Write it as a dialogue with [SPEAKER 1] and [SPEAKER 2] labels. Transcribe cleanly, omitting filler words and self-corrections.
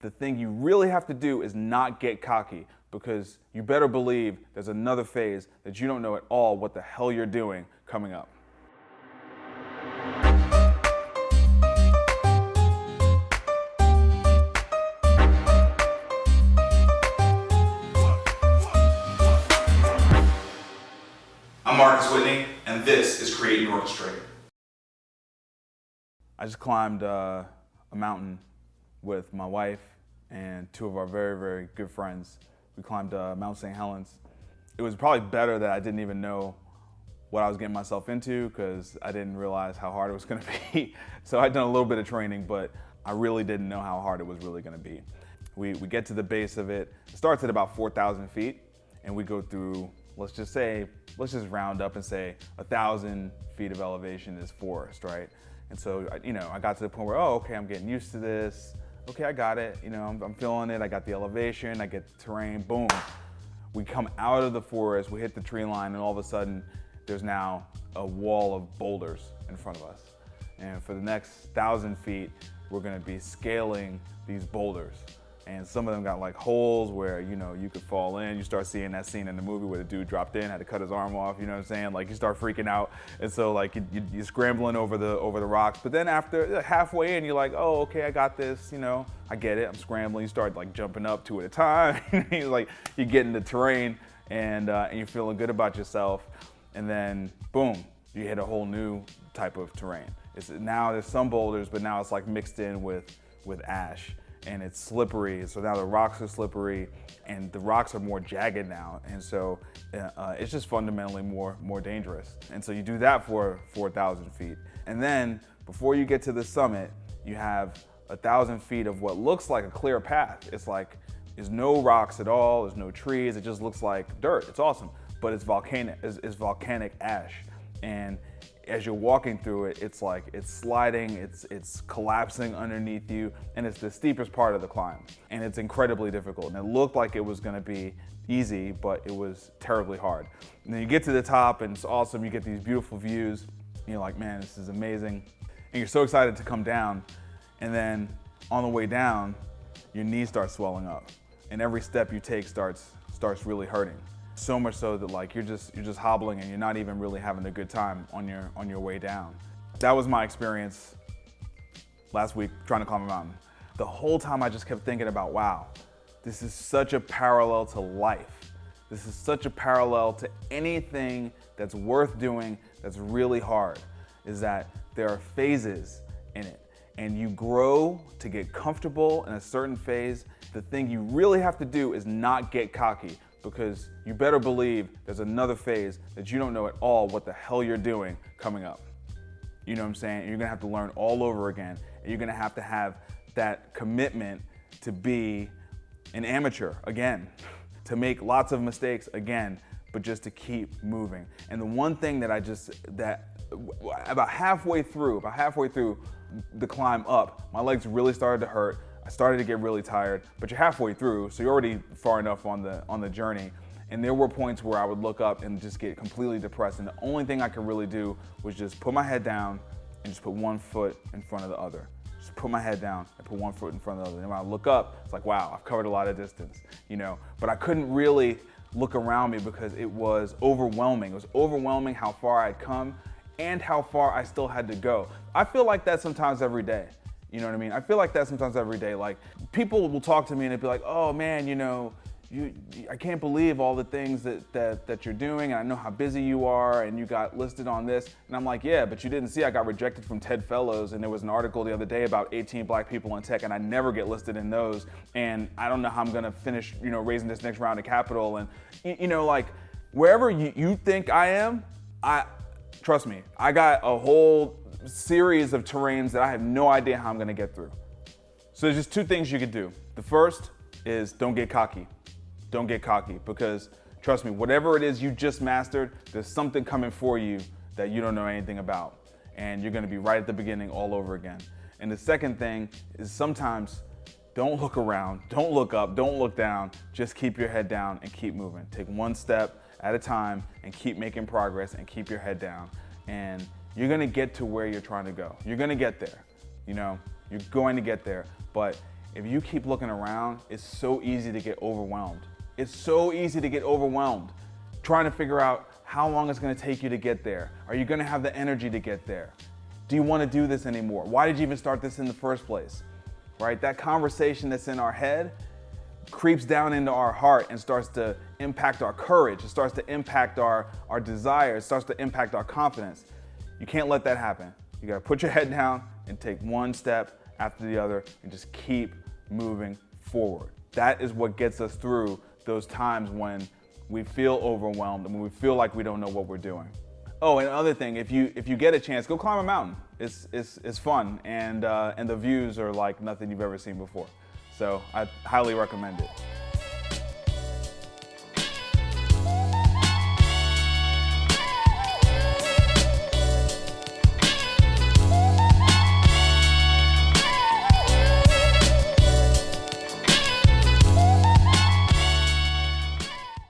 [SPEAKER 1] the thing you really have to do is not get cocky, because you better believe there's another phase that you don't know at all what the hell you're doing coming up.
[SPEAKER 2] I'm Marcus Whitney, and this is Create and Orchestrate.
[SPEAKER 1] I just climbed a mountain with my wife and two of our very, very good friends. We climbed Mount St. Helens. It was probably better that I didn't even know what I was getting myself into, because I didn't realize how hard it was going to be. So I'd done a little bit of training, but I really didn't know how hard it was really going to be. We get to the base of it. It starts at about 4,000 feet, and we go through, let's just round up and say 1,000 feet of elevation is forest, right? And so, I got to the point where, oh, okay, I'm getting used to this. Okay, I got it. I'm feeling it. I got the elevation, I get the terrain, boom. We come out of the forest, we hit the tree line, and all of a sudden, there's now a wall of boulders in front of us. And for the next 1,000 feet, we're gonna be scaling these boulders. And some of them got like holes where, you could fall in. You start seeing that scene in the movie where the dude dropped in, had to cut his arm off, you know what I'm saying? Like, you start freaking out. And so like you're scrambling over the rocks. But then after halfway in, you're like, oh, okay, I got this, I get it, I'm scrambling. You start like jumping up two at a time. You get in the terrain and you're feeling good about yourself. And then boom, you hit a whole new type of terrain. Now there's some boulders, but now it's like mixed in with ash. And it's slippery, so now the rocks are slippery, and the rocks are more jagged now, and so it's just fundamentally more dangerous. And so you do that for 4,000 feet. And then, before you get to the summit, you have 1,000 feet of what looks like a clear path. It's like, there's no rocks at all, there's no trees, it just looks like dirt. It's awesome, but it's volcanic ash. And as you're walking through it, it's like, it's sliding, it's collapsing underneath you, and it's the steepest part of the climb. And it's incredibly difficult. And it looked like it was gonna be easy, but it was terribly hard. And then you get to the top, and it's awesome. You get these beautiful views, and you're like, man, this is amazing. And you're so excited to come down. And then on the way down, your knees start swelling up. And every step you take starts really hurting. So much so that like you're just hobbling, and you're not even really having a good time on your way down. That was my experience last week trying to climb a mountain. The whole time I just kept thinking about, wow, this is such a parallel to life. This is such a parallel to anything that's worth doing that's really hard, is that there are phases in it. And you grow to get comfortable in a certain phase. The thing you really have to do is not get cocky, because you better believe there's another phase that you don't know at all what the hell you're doing coming up. You know what I'm saying? And you're gonna have to learn all over again, and you're gonna have to have that commitment to be an amateur again, to make lots of mistakes again, but just to keep moving. And the one thing that about halfway through the climb up, my legs really started to hurt. I started to get really tired, but you're halfway through, so you're already far enough on the journey. And there were points where I would look up and just get completely depressed, and the only thing I could really do was just put my head down and just put one foot in front of the other. Just put my head down and put one foot in front of the other. And when I look up, it's like, wow, I've covered a lot of distance, But I couldn't really look around me because it was overwhelming. It was overwhelming how far I'd come and how far I still had to go. I feel like that sometimes every day. You know what I mean? I feel like that sometimes every day. Like, people will talk to me and they'll be like, oh man, I can't believe all the things that you're doing, and I know how busy you are, and you got listed on this. And I'm like, yeah, but you didn't see I got rejected from TED Fellows, and there was an article the other day about 18 black people in tech, and I never get listed in those. And I don't know how I'm gonna finish, raising this next round of capital. And like, wherever you think I am, trust me, I got a whole series of terrains that I have no idea how I'm gonna get through. So there's just two things you could do. The first is don't get cocky. Don't get cocky, because trust me, whatever it is you just mastered, there's something coming for you that you don't know anything about. And you're gonna be right at the beginning all over again. And the second thing is, sometimes don't look around, don't look up, don't look down, just keep your head down and keep moving. Take one step at a time and keep making progress and keep your head down. And you're gonna get to where you're trying to go. You're gonna get there, you're going to get there, but if you keep looking around, it's so easy to get overwhelmed. It's so easy to get overwhelmed trying to figure out how long it's gonna take you to get there. Are you gonna have the energy to get there? Do you wanna do this anymore? Why did you even start this in the first place? Right? That conversation that's in our head creeps down into our heart and starts to impact our courage. It starts to impact our desire. It starts to impact our confidence. You can't let that happen. You gotta put your head down and take one step after the other and just keep moving forward. That is what gets us through those times when we feel overwhelmed and when we feel like we don't know what we're doing. Oh, and another thing, if you get a chance, go climb a mountain. It's fun, and the views are like nothing you've ever seen before. So I highly recommend it.